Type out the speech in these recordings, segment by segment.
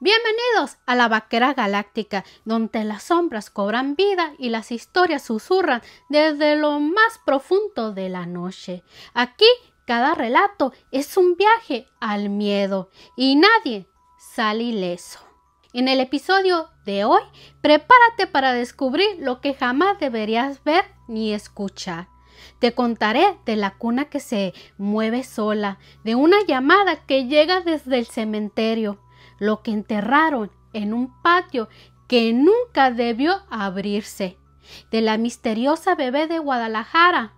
Bienvenidos a la Vaquera Galáctica, donde las sombras cobran vida y las historias susurran desde lo más profundo de la noche. Aquí cada relato es un viaje al miedo y nadie sale ileso. En el episodio de hoy, prepárate para descubrir lo que jamás deberías ver ni escuchar. Te contaré de la cuna que se mueve sola, de una llamada que llega desde el cementerio, lo que enterraron en un patio que nunca debió abrirse, de la misteriosa bebé de Guadalajara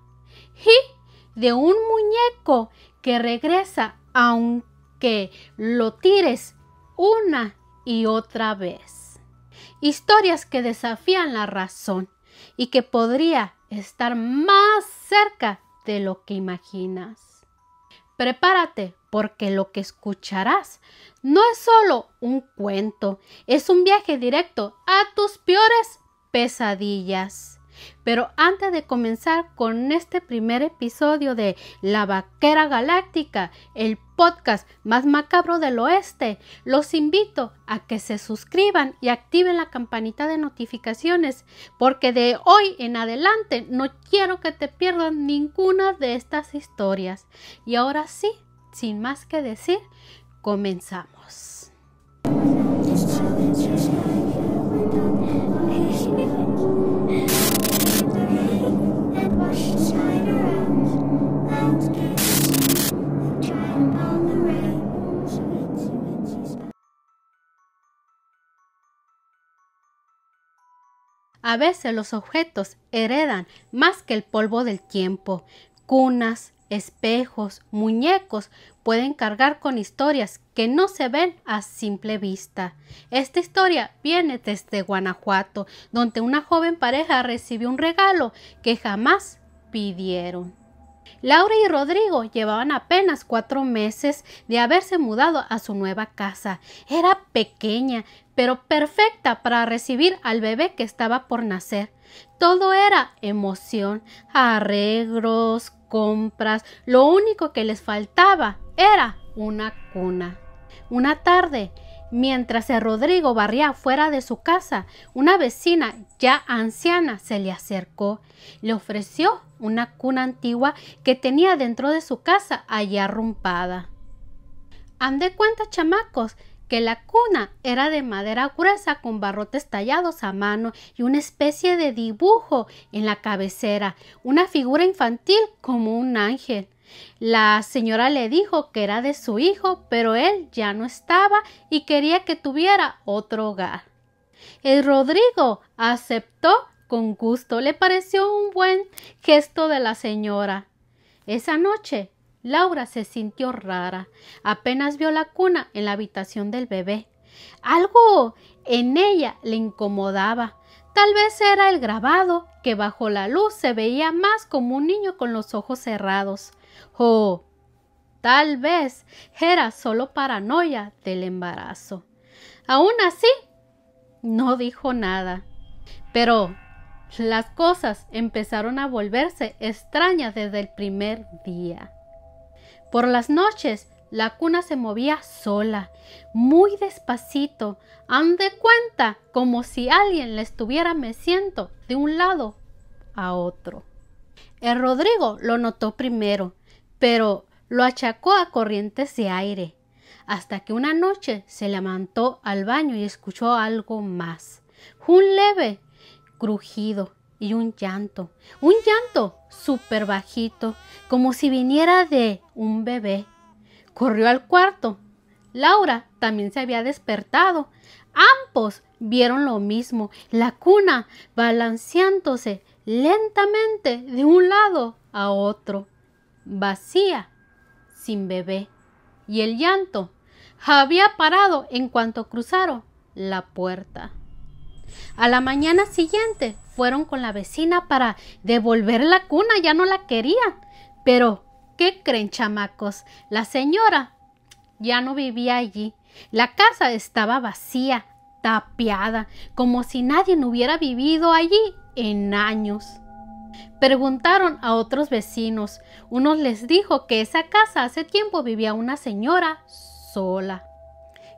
y de un muñeco que regresa aunque lo tires una y otra vez. Historias que desafían la razón y que podría estar más cerca de lo que imaginas. Prepárate, porque lo que escucharás no es solo un cuento, es un viaje directo a tus peores pesadillas. Pero antes de comenzar con este primer episodio de La Vaquera Galáctica, el podcast más macabro del oeste, los invito a que se suscriban y activen la campanita de notificaciones, porque de hoy en adelante no quiero que te pierdas ninguna de estas historias. Y ahora sí, sin más que decir, comenzamos. A veces los objetos heredan más que el polvo del tiempo. Cunas, espejos, muñecos pueden cargar con historias que no se ven a simple vista. Esta historia viene desde Guanajuato, donde una joven pareja recibió un regalo que jamás pidieron. Laura y Rodrigo llevaban apenas 4 meses de haberse mudado a su nueva casa. Era pequeña, pero perfecta para recibir al bebé que estaba por nacer. Todo era emoción, arreglos, compras. Lo único que les faltaba era una cuna. Una tarde, mientras el Rodrigo barría fuera de su casa, una vecina ya anciana se le acercó. Le ofreció una cuna antigua que tenía dentro de su casa allí arrumpada. Han de cuenta, chamacos, que la cuna era de madera gruesa con barrotes tallados a mano y una especie de dibujo en la cabecera, una figura infantil como un ángel. La señora le dijo que era de su hijo, pero él ya no estaba y quería que tuviera otro hogar. El Rodrigo aceptó con gusto, le pareció un buen gesto de la señora. Esa noche, Laura se sintió rara. Apenas vio la cuna en la habitación del bebé. Algo en ella le incomodaba. Tal vez era el grabado, que bajo la luz se veía más como un niño con los ojos cerrados. O tal vez era solo paranoia del embarazo. Aún así, no dijo nada. Pero las cosas empezaron a volverse extrañas desde el primer día. Por las noches, la cuna se movía sola, muy despacito, han de cuenta como si alguien la estuviera meciendo de un lado a otro. El Rodrigo lo notó primero, pero lo achacó a corrientes de aire, hasta que una noche se levantó al baño y escuchó algo más. Un leve crujido y un llanto súper bajito, como si viniera de un bebé. Corrió al cuarto. Laura también se había despertado. Ambos vieron lo mismo, la cuna balanceándose lentamente de un lado a otro, vacía, sin bebé, y el llanto había parado en cuanto cruzaron la puerta. A la mañana siguiente fueron con la vecina para devolver la cuna, ya no la querían. Pero, ¿qué creen, chamacos? La señora ya no vivía allí. La casa estaba vacía, tapiada, como si nadie hubiera vivido allí en años. Preguntaron a otros vecinos. Uno les dijo que esa casa hace tiempo vivía una señora sola.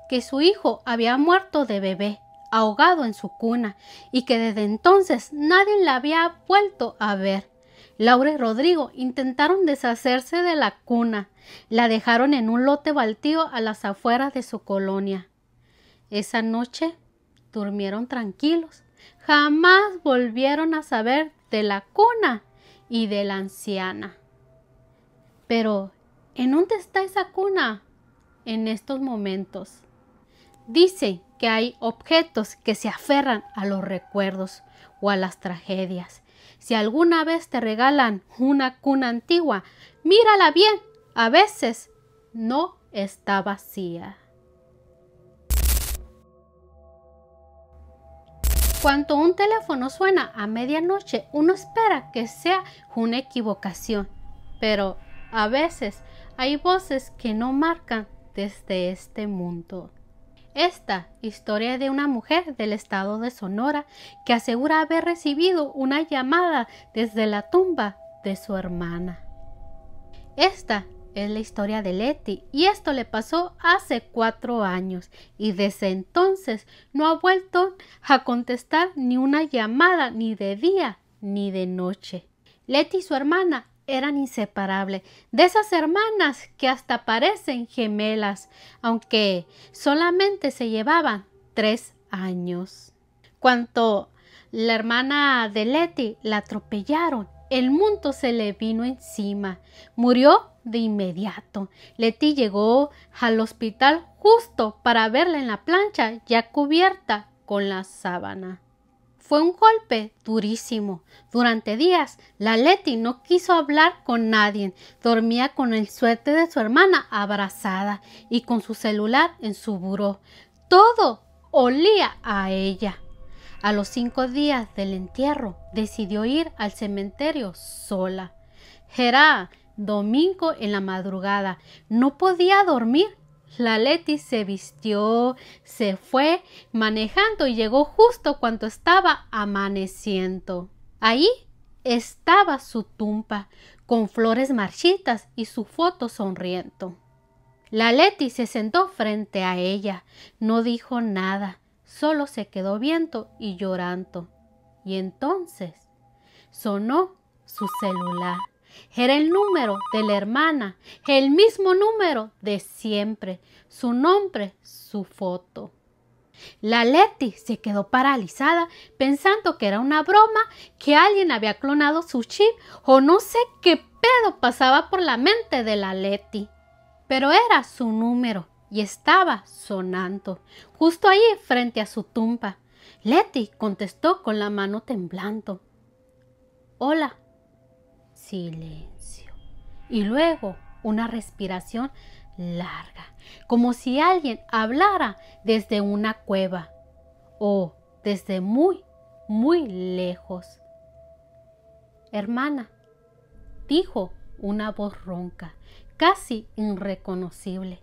que su hijo había muerto de bebé, ahogado en su cuna, y que desde entonces nadie la había vuelto a ver. Laura y Rodrigo intentaron deshacerse de la cuna. La dejaron en un lote baldío a las afueras de su colonia. Esa noche durmieron tranquilos. Jamás volvieron a saber de la cuna y de la anciana. Pero, ¿en dónde está esa cuna en estos momentos? Dice que hay objetos que se aferran a los recuerdos o a las tragedias. Si alguna vez te regalan una cuna antigua, mírala bien. A veces no está vacía. Cuando un teléfono suena a medianoche, uno espera que sea una equivocación, pero a veces hay voces que no marcan desde este mundo. Esta historia de una mujer del estado de Sonora que asegura haber recibido una llamada desde la tumba de su hermana. Esta es la historia de Leti y esto le pasó hace 4 años y desde entonces no ha vuelto a contestar ni una llamada ni de día ni de noche. Leti y su hermana eran inseparables, de esas hermanas que hasta parecen gemelas, aunque solamente se llevaban 3 años. Cuando la hermana de Leti la atropellaron, el mundo se le vino encima. Murió de inmediato. Leti llegó al hospital justo para verla en la plancha ya cubierta con la sábana. Fue un golpe durísimo. Durante días, la Leti no quiso hablar con nadie. Dormía con el suéter de su hermana abrazada y con su celular en su buró. Todo olía a ella. A los 5 días del entierro, decidió ir al cementerio sola. Era domingo en la madrugada. No podía dormir. La Leti se vistió, se fue manejando y llegó justo cuando estaba amaneciendo. Ahí estaba su tumba, con flores marchitas y su foto sonriendo. La Leti se sentó frente a ella, no dijo nada, solo se quedó viendo y llorando. Y entonces sonó su celular. Era el número de la hermana, el mismo número de siempre, su nombre, su foto. La Leti se quedó paralizada pensando que era una broma, que alguien había clonado su chip o no sé qué pedo pasaba por la mente de la Leti. Pero era su número y estaba sonando, justo ahí frente a su tumba. Leti contestó con la mano temblando. Hola. Silencio. Y luego una respiración larga, como si alguien hablara desde una cueva o desde muy, muy lejos. Hermana, dijo una voz ronca, casi irreconocible.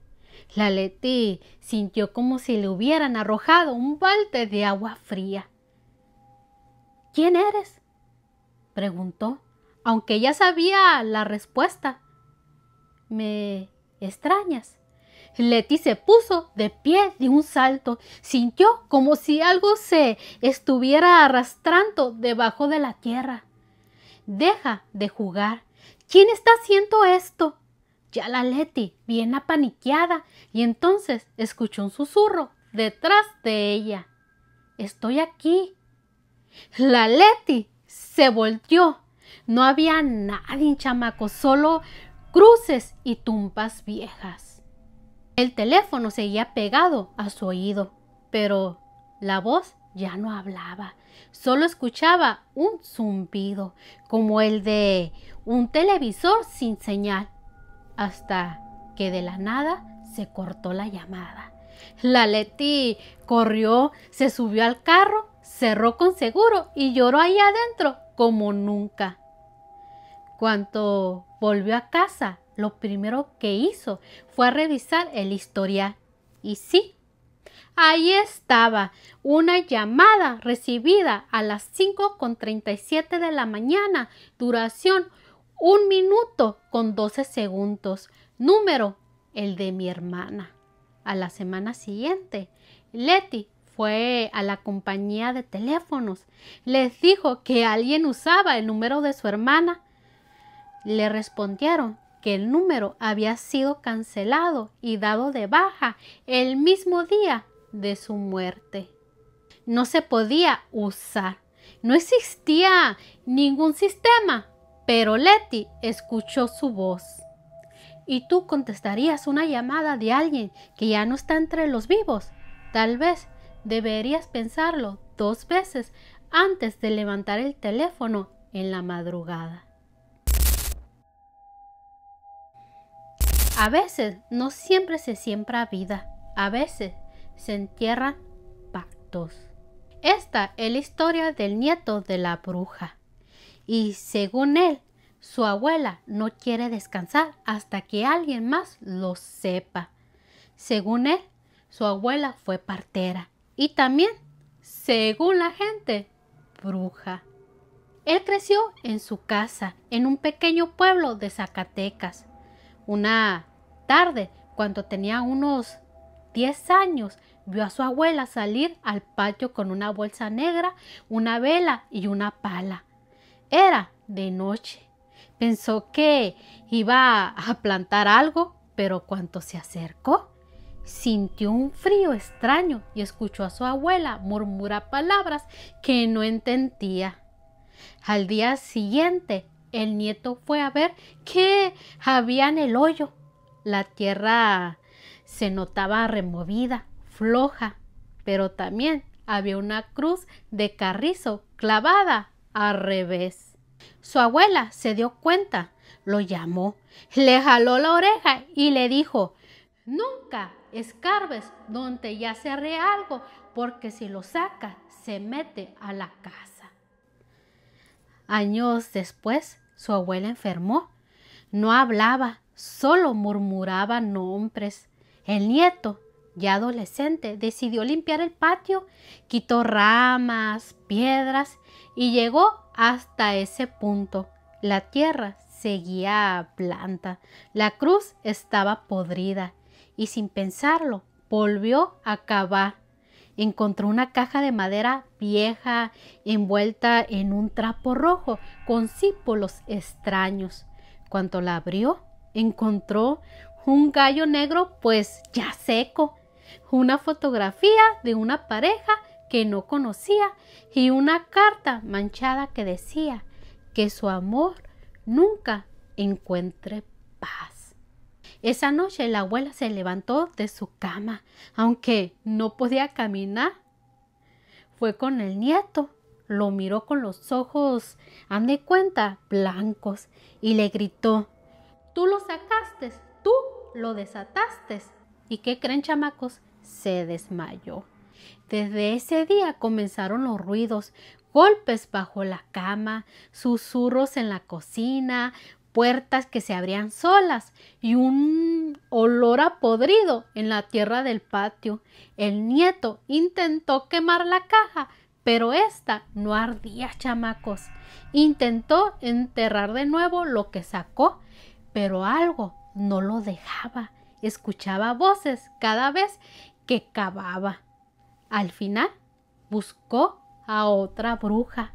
La Leti sintió como si le hubieran arrojado un balde de agua fría. ¿Quién eres?, preguntó, aunque ya sabía la respuesta. ¿Me extrañas? Leti se puso de pie de un salto. Sintió como si algo se estuviera arrastrando debajo de la tierra. Deja de jugar. ¿Quién está haciendo esto? Ya la Leti, bien apaniqueada, y entonces escuchó un susurro detrás de ella. Estoy aquí. La Leti se volteó. No había nadie, chamaco, solo cruces y tumbas viejas. El teléfono seguía pegado a su oído, pero la voz ya no hablaba. Solo escuchaba un zumbido, como el de un televisor sin señal, hasta que de la nada se cortó la llamada. La Leti corrió, se subió al carro, cerró con seguro y lloró ahí adentro como nunca. Cuando volvió a casa, lo primero que hizo fue revisar el historial. Y sí, ahí estaba una llamada recibida a las 5:37 de la mañana, duración 1 minuto con 12 segundos, número el de mi hermana. A la semana siguiente, Letty fue a la compañía de teléfonos. Les dijo que alguien usaba el número de su hermana. Le respondieron que el número había sido cancelado y dado de baja el mismo día de su muerte. No se podía usar. No existía ningún sistema, pero Letty escuchó su voz. ¿Y tú contestarías una llamada de alguien que ya no está entre los vivos? Tal vez deberías pensarlo 2 veces antes de levantar el teléfono en la madrugada. A veces no siempre se siembra vida, a veces se entierran pactos. Esta es la historia del nieto de la bruja. Y según él, su abuela no quiere descansar hasta que alguien más lo sepa. Según él, su abuela fue partera y también, según la gente, bruja. Él creció en su casa, en un pequeño pueblo de Zacatecas. Una tarde, cuando tenía unos 10 años, vio a su abuela salir al patio con una bolsa negra, una vela y una pala. Era de noche. Pensó que iba a plantar algo, pero cuando se acercó, sintió un frío extraño y escuchó a su abuela murmurar palabras que no entendía. Al día siguiente, el nieto fue a ver qué había en el hoyo. La tierra se notaba removida, floja, pero también había una cruz de carrizo clavada al revés. Su abuela se dio cuenta, lo llamó, le jaló la oreja y le dijo: «Nunca escarbes donde ya se arre algo, porque si lo sacas se mete a la casa». Años después, su abuela enfermó. No hablaba, solo murmuraba nombres. El nieto, ya adolescente, decidió limpiar el patio, quitó ramas, piedras y llegó hasta ese punto. La tierra seguía blanda, la cruz estaba podrida y sin pensarlo volvió a cavar. Encontró una caja de madera vieja envuelta en un trapo rojo con símbolos extraños. Cuando la abrió, encontró un gallo negro pues ya seco, una fotografía de una pareja que no conocía y una carta manchada que decía que su amor nunca encuentre paz. Esa noche la abuela se levantó de su cama, aunque no podía caminar. Fue con el nieto, lo miró con los ojos, haz de cuenta, blancos, y le gritó: «Tú lo sacaste, tú lo desataste». ¿Y qué creen, chamacos? Se desmayó. Desde ese día comenzaron los ruidos, golpes bajo la cama, susurros en la cocina, puertas que se abrían solas y un olor a podrido en la tierra del patio. El nieto intentó quemar la caja, pero esta no ardía, chamacos. Intentó enterrar de nuevo lo que sacó, pero algo no lo dejaba. Escuchaba voces cada vez que cavaba. Al final buscó a otra bruja.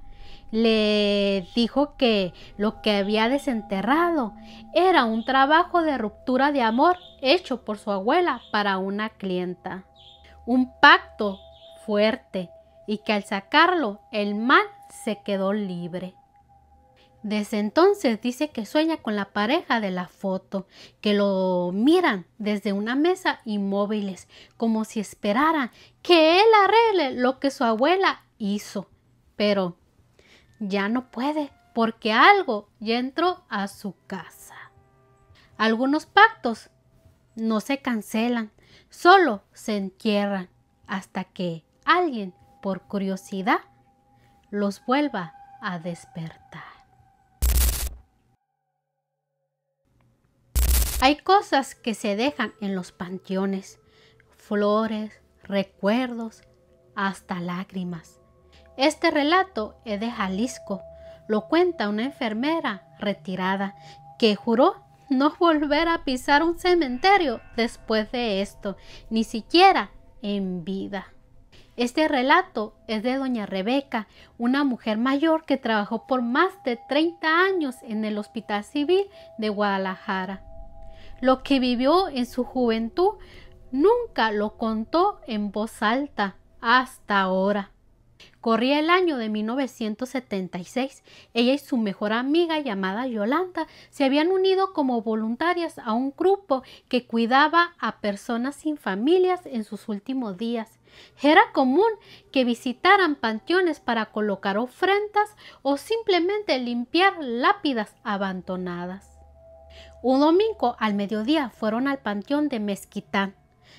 Le dijo que lo que había desenterrado era un trabajo de ruptura de amor hecho por su abuela para una clienta. Un pacto fuerte y que al sacarlo el mal se quedó libre. Desde entonces dice que sueña con la pareja de la foto, que lo miran desde una mesa inmóviles, como si esperaran que él arregle lo que su abuela hizo. Pero ya no puede, porque algo ya entró a su casa. Algunos pactos no se cancelan, solo se entierran hasta que alguien, por curiosidad, los vuelva a despertar. Hay cosas que se dejan en los panteones, flores, recuerdos, hasta lágrimas. Este relato es de Jalisco. Lo cuenta una enfermera retirada que juró no volver a pisar un cementerio después de esto, ni siquiera en vida. Este relato es de doña Rebeca, una mujer mayor que trabajó por más de 30 años en el Hospital Civil de Guadalajara. Lo que vivió en su juventud nunca lo contó en voz alta hasta ahora. Corría el año de 1976. Ella y su mejor amiga llamada Yolanda se habían unido como voluntarias a un grupo que cuidaba a personas sin familias en sus últimos días. Era común que visitaran panteones para colocar ofrendas o simplemente limpiar lápidas abandonadas. Un domingo al mediodía fueron al panteón de Mezquitán.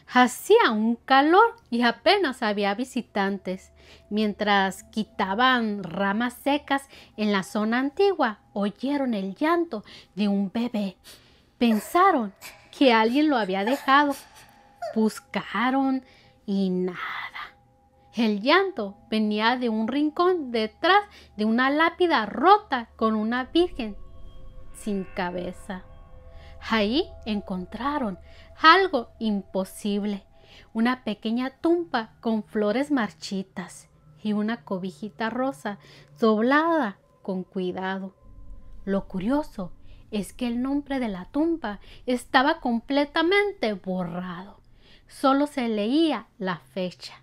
Hacía un calor y apenas había visitantes. Mientras quitaban ramas secas en la zona antigua, oyeron el llanto de un bebé. Pensaron que alguien lo había dejado. Buscaron y nada. El llanto venía de un rincón detrás de una lápida rota con una virgen sin cabeza. Ahí encontraron algo imposible, una pequeña tumba con flores marchitas y una cobijita rosa doblada con cuidado. Lo curioso es que el nombre de la tumba estaba completamente borrado. Solo se leía la fecha,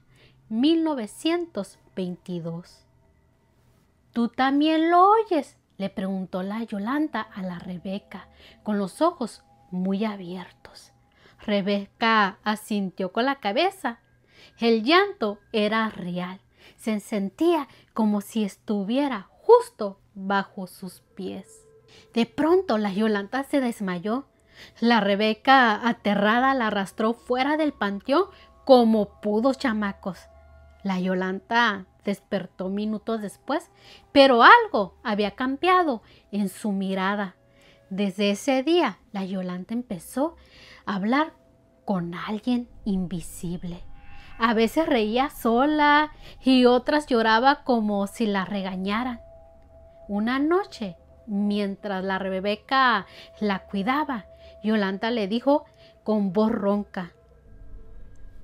1922. ¿Tú también lo oyes?, le preguntó la Yolanda a la Rebeca, con los ojos muy abiertos. Rebeca asintió con la cabeza. El llanto era real. Se sentía como si estuviera justo bajo sus pies. De pronto la Yolanda se desmayó. La Rebeca, aterrada, la arrastró fuera del panteón como pudo, chamacos. La Yolanda despertó minutos después, pero algo había cambiado en su mirada. Desde ese día, la Yolanda empezó a hablar con alguien invisible. A veces reía sola y otras lloraba como si la regañaran. Una noche, mientras la Rebeca la cuidaba, Yolanda le dijo con voz ronca: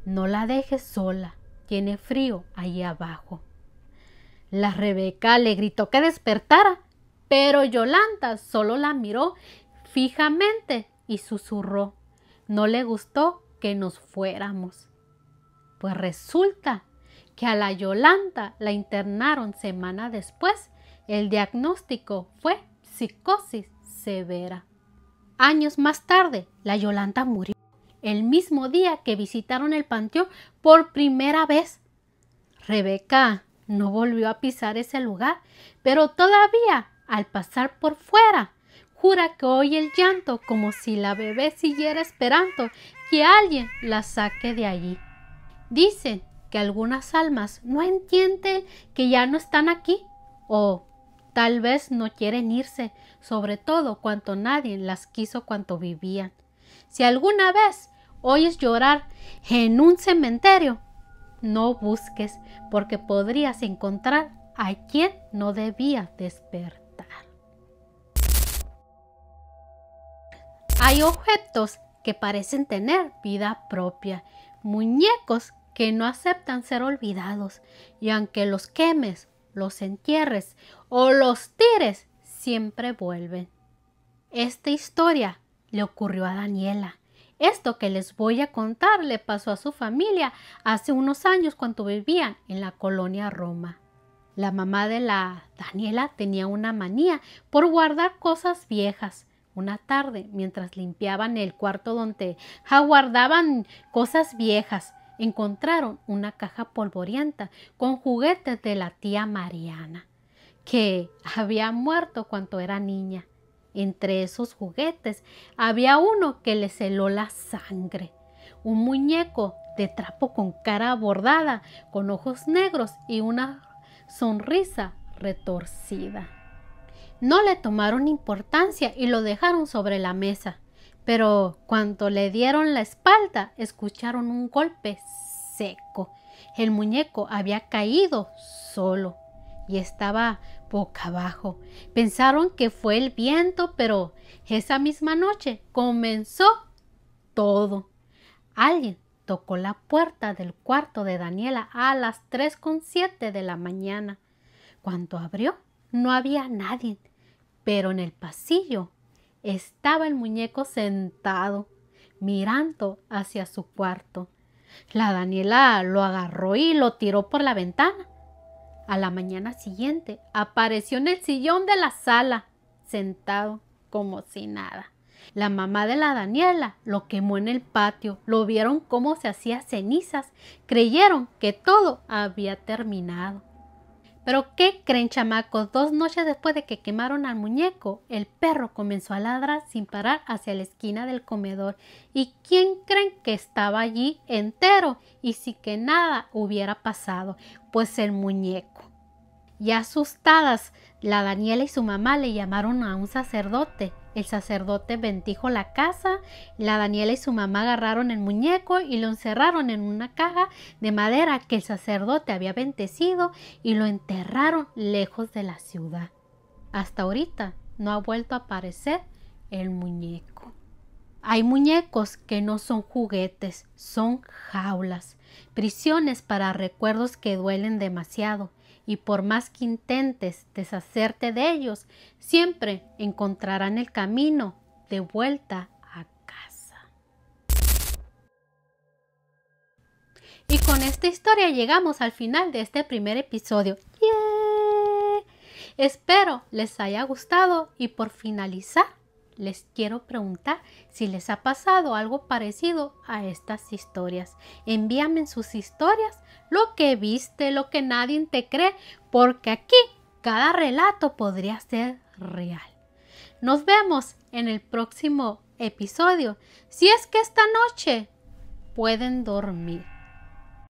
«No la dejes sola, tiene frío ahí abajo». La Rebeca le gritó que despertara, pero Yolanda solo la miró fijamente y susurró: «No le gustó que nos fuéramos». Pues resulta que a la Yolanda la internaron semana después. El diagnóstico fue psicosis severa. Años más tarde, la Yolanda murió el mismo día que visitaron el panteón por primera vez. Rebeca no volvió a pisar ese lugar, pero todavía, al pasar por fuera, jura que oye el llanto como si la bebé siguiera esperando que alguien la saque de allí. Dicen que algunas almas no entienden que ya no están aquí, o tal vez no quieren irse, sobre todo cuando nadie las quiso cuando vivían. Si alguna vez oyes llorar en un cementerio, no busques, porque podrías encontrar a quien no debía despertar. Hay objetos que parecen tener vida propia, muñecos que no aceptan ser olvidados, y aunque los quemes, los entierres o los tires, siempre vuelven. Esta historia le ocurrió a Daniela. Esto que les voy a contar le pasó a su familia hace unos años cuando vivían en la colonia Roma. La mamá de la Daniela tenía una manía por guardar cosas viejas. Una tarde, mientras limpiaban el cuarto donde guardaban cosas viejas, encontraron una caja polvorienta con juguetes de la tía Mariana, que había muerto cuando era niña. Entre esos juguetes había uno que le heló la sangre, un muñeco de trapo con cara bordada, con ojos negros y una sonrisa retorcida. No le tomaron importancia y lo dejaron sobre la mesa, pero cuando le dieron la espalda, escucharon un golpe seco. El muñeco había caído solo y estaba boca abajo. Pensaron que fue el viento, pero esa misma noche comenzó todo. Alguien tocó la puerta del cuarto de Daniela a las 3:07 de la mañana. Cuando abrió, no había nadie, pero en el pasillo estaba el muñeco sentado, mirando hacia su cuarto. La Daniela lo agarró y lo tiró por la ventana. A la mañana siguiente apareció en el sillón de la sala, sentado como si nada. La mamá de la Daniela lo quemó en el patio. Lo vieron cómo se hacía cenizas. Creyeron que todo había terminado. Pero ¿qué creen, chamacos? 2 noches después de que quemaron al muñeco, el perro comenzó a ladrar sin parar hacia la esquina del comedor. ¿Y quién creen que estaba allí entero y sin que nada hubiera pasado? Pues el muñeco. Ya asustadas, la Daniela y su mamá le llamaron a un sacerdote. El sacerdote bendijo la casa. La Daniela y su mamá agarraron el muñeco y lo encerraron en una caja de madera que el sacerdote había bendecido y lo enterraron lejos de la ciudad. Hasta ahorita no ha vuelto a aparecer el muñeco. Hay muñecos que no son juguetes, son jaulas, prisiones para recuerdos que duelen demasiado. Y por más que intentes deshacerte de ellos, siempre encontrarán el camino de vuelta a casa. Y con esta historia llegamos al final de este primer episodio. ¡Yeah! Espero les haya gustado y por finalizar, les quiero preguntar si les ha pasado algo parecido a estas historias. Envíame en sus historias lo que viste, lo que nadie te cree, porque aquí cada relato podría ser real. Nos vemos en el próximo episodio, si es que esta noche pueden dormir.